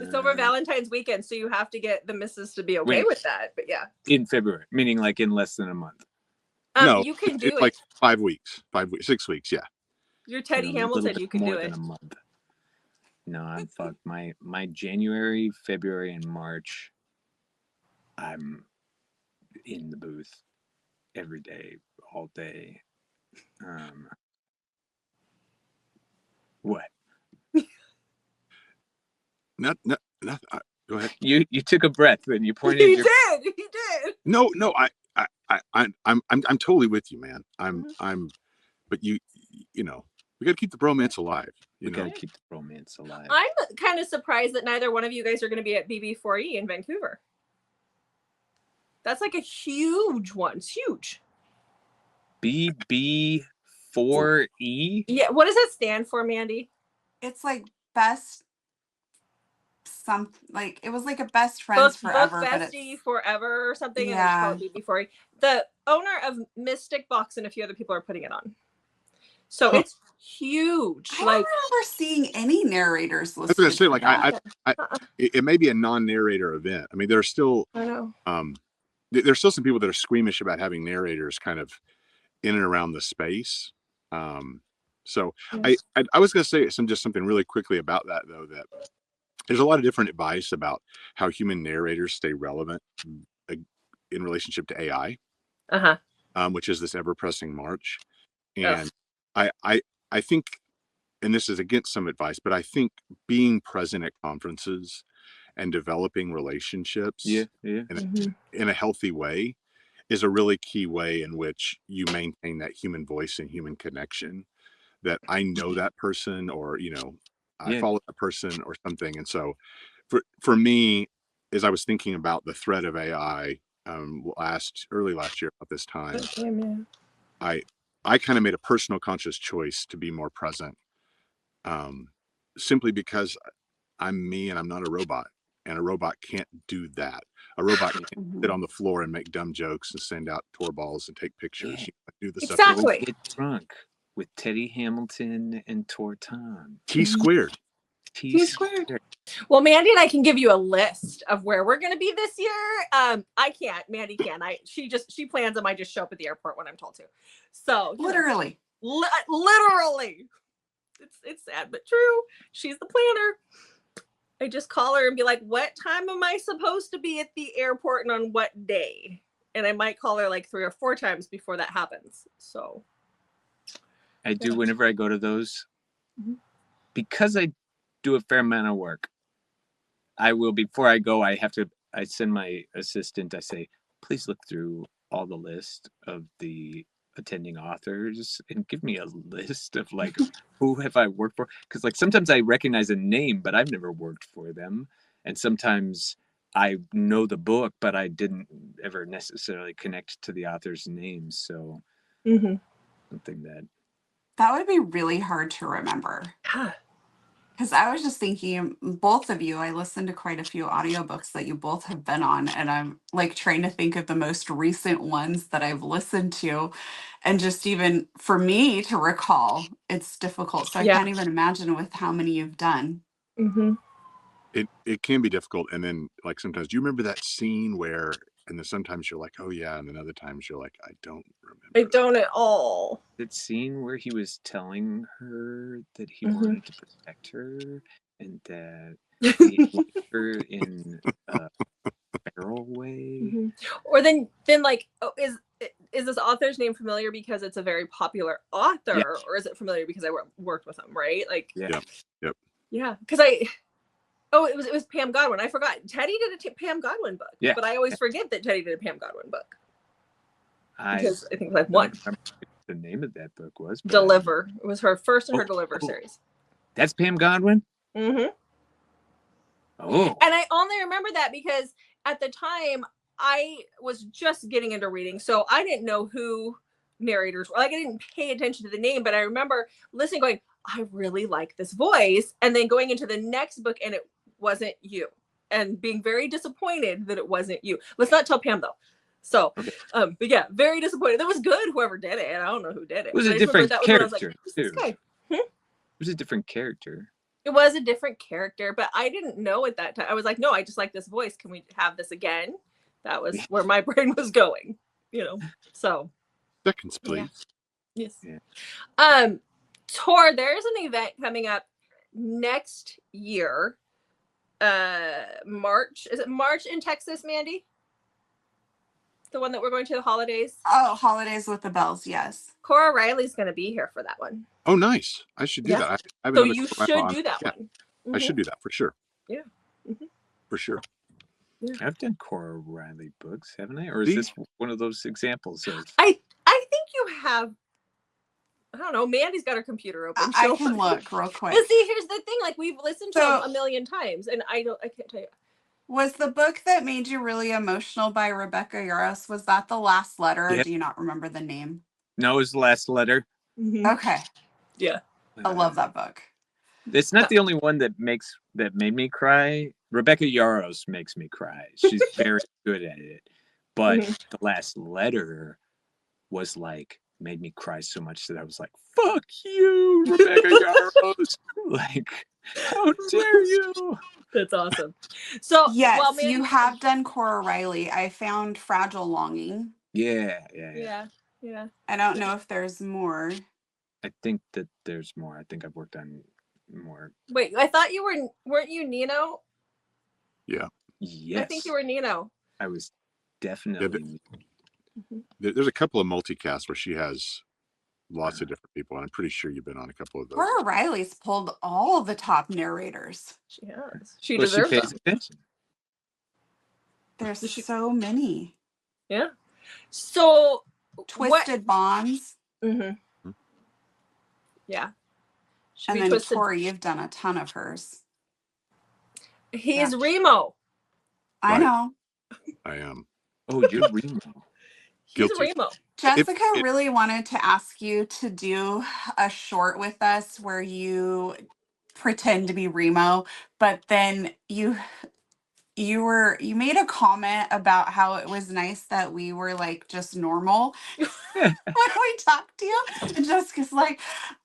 It's over Valentine's weekend, so you have to get the missus to be okay with that. But yeah. In February, meaning like in less than a month. No, you can do it. Like 5 weeks, 6 weeks. Yeah. You're Teddy Hamilton. You can do it. Than a month. No, I'm fucked. My January, February, and March, I'm in the booth every day, all day. What? Not. Go ahead. You took a breath and you pointed. He did. No. I'm totally with you, man. But you know, we got to keep the bromance alive. You know, got to keep the bromance alive. I'm kind of surprised that neither one of you guys are going to be at BB4E in Vancouver. That's like a huge one. It's huge. BB4E? Yeah. What does that stand for, Mandy? It's like best. It was like a best friends forever. Bestie forever or something. Yeah. And it's called BB4E. The owner of Mystic Box and a few other people are putting it on. So it's huge. I don't remember seeing any narrators listed. I was going to say, it may be a non-narrator event. I mean, there's still, I know. There's still some people that are squeamish about having narrators kind of in and around the space. So yes. I was going to say something really quickly about that, though, that there's a lot of different advice about how human narrators stay relevant in relationship to AI, which is this ever-pressing march. And I think and this is against some advice, but I think being present at conferences and developing relationships in a healthy way is a really key way in which you maintain that human voice and human connection, that I know that person, or, you know, I follow that person or something. And so for me, as I was thinking about the threat of AI early last year at this time, I kind of made a personal conscious choice to be more present, simply because I'm me and I'm not a robot, and a robot can't do that. A robot can't sit on the floor and make dumb jokes and send out tour balls and take pictures. You do the stuff. Exactly. Get drunk with Teddy Hamilton and Tor Thom. T squared. T squared. Well, Mandy and I can give you a list of where we're going to be this year. I can't. Mandy can. She plans them. I just show up at the airport when I'm told to. So literally, literally, it's sad but true. She's the planner. I just call her and be like, "What time am I supposed to be at the airport and on what day?" And I might call her like 3 or 4 times before that happens. So I do whenever I go to those, because I do a fair amount of work. I will, before I go, I send my assistant, I say, please look through all the list of the attending authors and give me a list of like, who have I worked for? Because like sometimes I recognize a name, but I've never worked for them. And sometimes I know the book, but I didn't ever necessarily connect to the author's name. So something that would be really hard to remember. Because I was just thinking, both of you, I listened to quite a few audiobooks that you both have been on, and I'm like trying to think of the most recent ones that I've listened to. And just even for me to recall, it's difficult. So I can't even imagine with how many you've done. It can be difficult. And then like sometimes, do you remember that scene where, and then sometimes you're like, oh yeah, and then other times you're like, I don't remember. I don't at all. That scene where he was telling her that he wanted to protect her and that he liked her in a feral way. Or then like, oh, is this author's name familiar because it's a very popular author, or is it familiar because I worked with him, right? Like, yeah, because it was Pam Godwin. I forgot Teddy did a Pam Godwin book, but I always forget that Teddy did a Pam Godwin book. Because I think like one. The name of that book was Deliver. It was her first in her Deliver series. That's Pam Godwin? Oh. And I only remember that because at the time I was just getting into reading, so I didn't know who narrators were. Like I didn't pay attention to the name, but I remember listening, going, I really like this voice, and then going into the next book and it wasn't you, and being very disappointed that it wasn't you. Let's not tell Pam though. So, but yeah, very disappointed. That was good, whoever did it. I don't know who did it. It was a different character, too. It was a different character. It was a different character, but I didn't know at that time. I was like, no, I just like this voice. Can we have this again? That was where my brain was going, you know. So seconds, please. Yes. Yeah. Tor, there's an event coming up next year. March. Is it March in Texas, Mandy? The one that we're going to the holidays? Oh, Holidays with the Bells, yes. Cora Riley's going to be here for that one. Oh, nice. I should do that. So you should do that one. I should do that for sure. Yeah. For sure. Yeah. I've done Cora Riley books, haven't I? Or is this one of those examples of... I think you have... I don't know. Mandy's got her computer open. I can look real quick. But see, here's the thing. Like, we've listened to them a million times, and I can't tell you. Was the book that made you really emotional by Rebecca Yarros, was that The Last Letter? Or do you not remember the name? No, it was The Last Letter. Okay. Yeah. I love that book. It's not the only one that made me cry. Rebecca Yarros makes me cry. She's very good at it. But The Last Letter was like, made me cry so much that I was like, fuck you, Rebecca Yarros. Like, how dare you? That's awesome. So yes, you have done Cora Riley. I found Fragile Longing. Yeah. I don't know if there's more. I think that there's more. I think I've worked on more. Wait, I thought you weren't you Nino? Yeah. Yes. I think you were Nino. I was definitely. There's a couple of multicasts where she has lots of different people, and I'm pretty sure you've been on a couple of those. Cora Riley's pulled all the top narrators. She has. She Well, she deserves pays them. attention. There's so many. Yeah. So Twisted Bonds. Mm-hmm. Yeah. And then Tori, you've done a ton of hers. He's Remo. I know. I am. Oh, you're Remo. He's Guilty. Remo. Jessica really wanted to ask you to do a short with us where you pretend to be Remo, but then you made a comment about how it was nice that we were like just normal when we talked to you. And Jessica's like,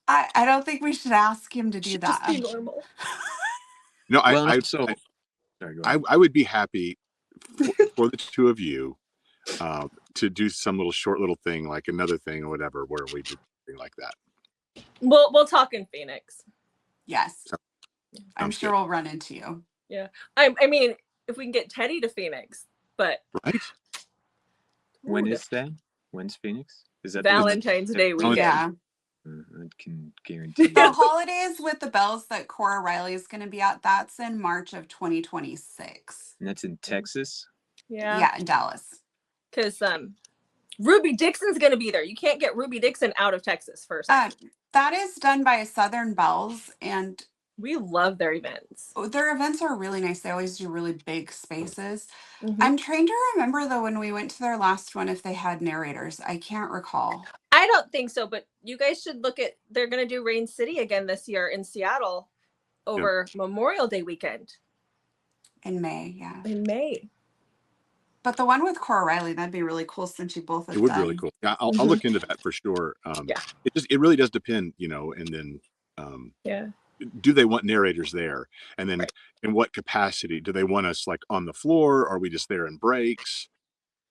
I don't think we should ask him to do that. Just be normal. No, Sorry, I would be happy for the two of you to do some short little thing, like another thing or whatever, where we do something like that. We'll talk in Phoenix. Yes. I'm sure we'll run into you. Yeah. I mean, if we can get Teddy to Phoenix, but right. When is that? When's Phoenix? Is that Valentine's Day weekend? Yeah. I can guarantee the holidays with the bells that Cora Riley is going to be at. That's in March of 2026. And that's in Texas. Yeah, in Dallas. Because Ruby Dixon's going to be there. You can't get Ruby Dixon out of Texas first. That is done by Southern Bells, and we love their events. Their events are really nice. They always do really big spaces. I'm trying to remember, though, when we went to their last one, if they had narrators. I can't recall. I don't think so, but you guys should look at, they're going to do Rain City again this year in Seattle over Memorial Day weekend. In May, yeah. In May. But the one with Cora Riley, that'd be really cool since you both have It would be really cool. Yeah, I'll look into that for sure. It really does depend, and then do they want narrators there? And then in what capacity? Do they want us like on the floor? Are we just there in breaks?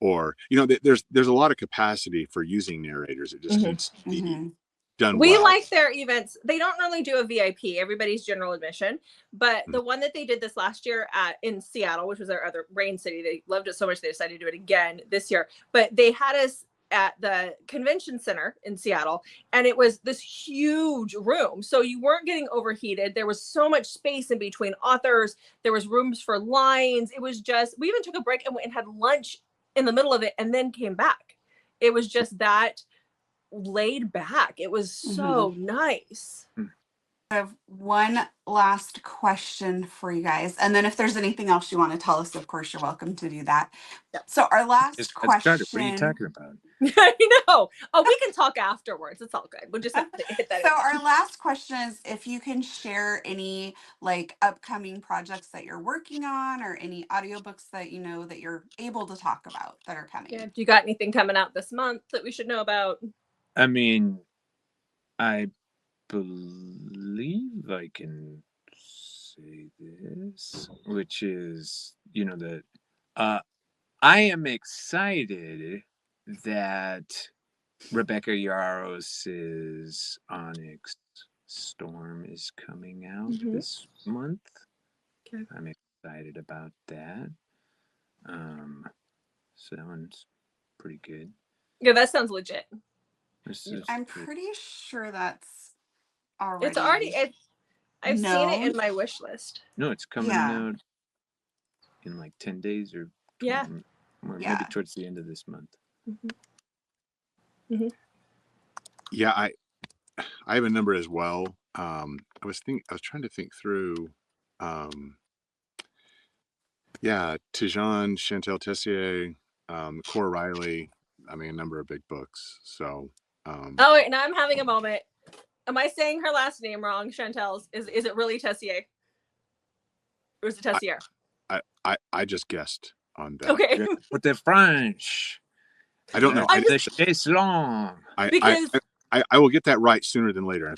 Or, there's a lot of capacity for using narrators. It just needs to be done We well. like their events. They don't normally do a VIP, everybody's general admission, but the one that they did this last year in Seattle, which was their other Rain City, they loved it so much they decided to do it again this year. But they had us at the convention center in Seattle, and it was this huge room. So you weren't getting overheated. There was so much space in between authors. There was rooms for lines. It was just, we even took a break and went and had lunch in the middle of it and then came back. It was just that laid back. It was so nice. I have one last question for you guys. And then if there's anything else you want to tell us, of course, you're welcome to do that. So our last question. What are you talking about? I know. Oh, we can talk afterwards. It's all good. We'll just have to hit that. So our last question is if you can share any like upcoming projects that you're working on or any audiobooks that you know that you're able to talk about that are coming. Yeah. Do you got anything coming out this month that we should know about? I mean, I believe I can say this, which is, that I am excited that Rebecca Yaros's Onyx Storm is coming out this month. Okay. I'm excited about that. So that one's pretty good. Yeah, that sounds legit. I'm pretty sure that's already. It's already. I've seen it in my wish list. No, it's coming out in like 10 days or 20, or maybe towards the end of this month. Yeah, I have a number as well. I was trying to think through. Tijan, Chantal Tessier, Cora Riley. I mean, a number of big books. So. Oh wait, now I'm having a moment. Am I saying her last name wrong? Chantel's. Is it really Tessier? Or is it Tessier? I just guessed on that. Okay. But they're French. I don't know. It's long. I will get that right sooner than later. And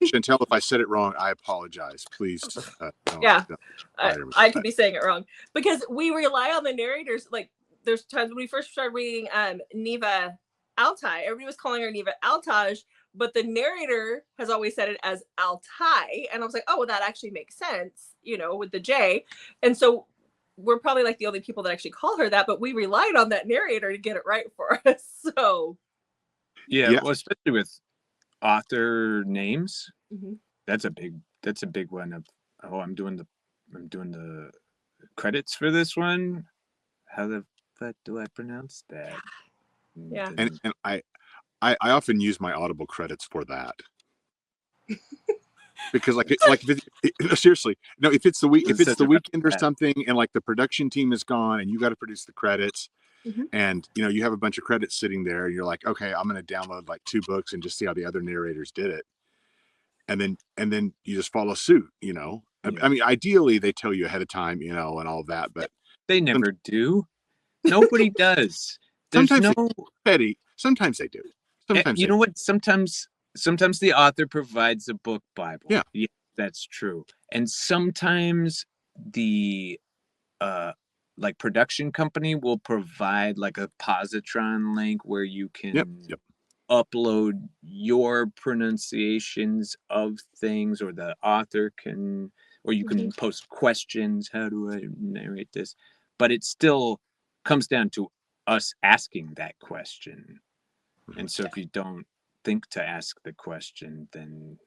Chantel, if I said it wrong, I apologize. Please. I could be saying it wrong because we rely on the narrators. Like there's times when we first started reading Neva Altai, everybody was calling her Neva Altaj, but the narrator has always said it as Altai. And I was like, oh, well, that actually makes sense, with the J. And so we're probably like the only people that actually call her that, but we relied on that narrator to get it right for us. So. Yeah. Well, especially with author names. Mm-hmm. That's a big one of, oh, I'm doing the credits for this one. How the fuck do I pronounce that? Yeah. And I often use my Audible credits for that. Because seriously, no, if it's the weekend or something, and like the production team is gone and you got to produce the credits, Mm-hmm. and you have a bunch of credits sitting there, and you're like, okay, I'm going to download like 2 books and just see how the other narrators did it, and then you just follow suit. Yeah. I mean, ideally they tell you ahead of time, and all of that, but they never do. Nobody does. There's sometimes no Betty. Sometimes they do. Sometimes you know what? Sometimes the author provides a book Bible. Yeah, that's true. And sometimes the like production company will provide like a positron link where you can Yep. upload your pronunciations of things, or the author can, or you can post questions. How do I narrate this? But it still comes down to us asking that question. And so if you don't think to ask the question, then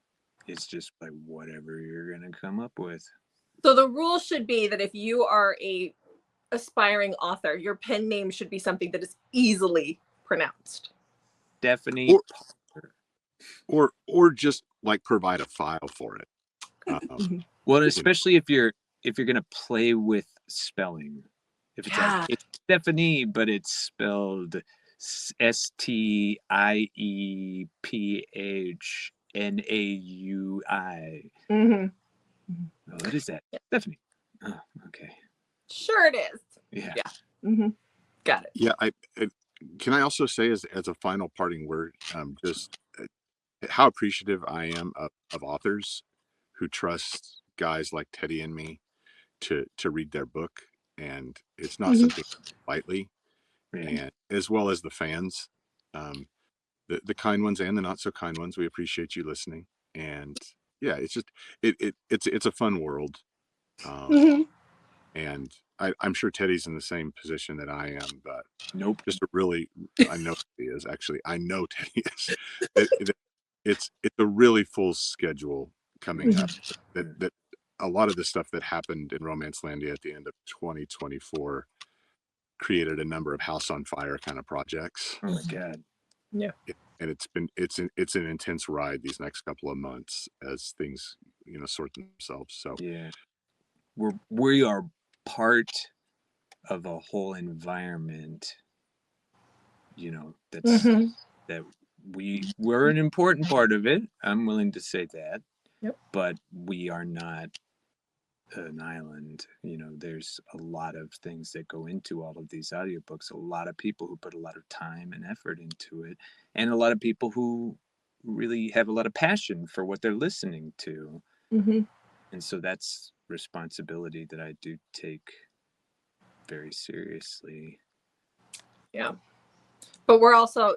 it's just like whatever you're going to come up with. So the rule should be that if you are a aspiring author, your pen name should be something that is easily pronounced. Stephanie Parker. Or just like provide a file for it. Well, especially if you're gonna play with spelling. If it's like it's Stephanie, but it's spelled Stiephnaui. Oh, what is that? Yeah. Stephanie. Oh, okay. Sure it is. Yeah. Got it. Yeah, can I also say as a final parting word, just how appreciative I am of authors who trust guys like Teddy and me to read their book, and it's not something lightly, and as well as the fans, the kind ones and the not so kind ones. We appreciate you listening, and yeah, it's just it's a fun world, and I'm sure Teddy's in the same position that I am, but nope. Just I know he is actually. I know Teddy is. It's a really full schedule coming up. That a lot of the stuff that happened in Romancelandia at the end of 2024 created a number of house on fire kind of projects. Oh my God. Yeah. And it's an intense ride these next couple of months as things sort themselves. So yeah, we are part of a whole environment. That's that we're an important part of it. I'm willing to say that. Yep. But we are not an island. There's a lot of things that go into all of these audiobooks, a lot of people who put a lot of time and effort into it, and a lot of people who really have a lot of passion for what they're listening to. And so that's responsibility that I do take very seriously. Yeah. But we're also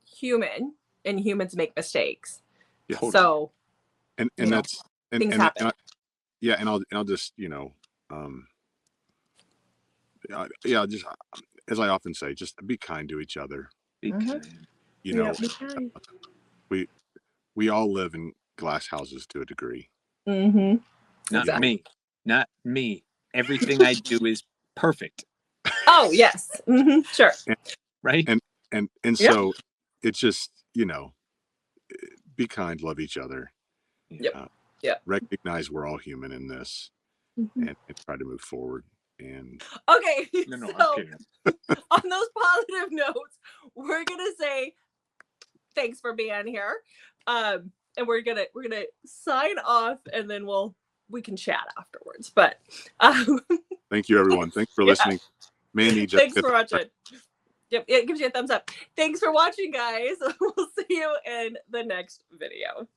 human, and humans make mistakes. Yeah. So and that's things happen. And I'll just just as I often say, just be kind to each other. Be kind. Be kind. We all live in glass houses to a degree. Not me. Everything I do is perfect. Oh yes. Sure. Right. And so it's just be kind, love each other. Recognize we're all human in this, and try to move forward. And okay, no, so on those positive notes, we're gonna say thanks for being here, and we're gonna sign off, and then we can chat afterwards. But thank you, everyone. Thanks for listening. Mandy, thanks for watching. Yep, it gives you a thumbs up. Thanks for watching, guys. We'll see you in the next video.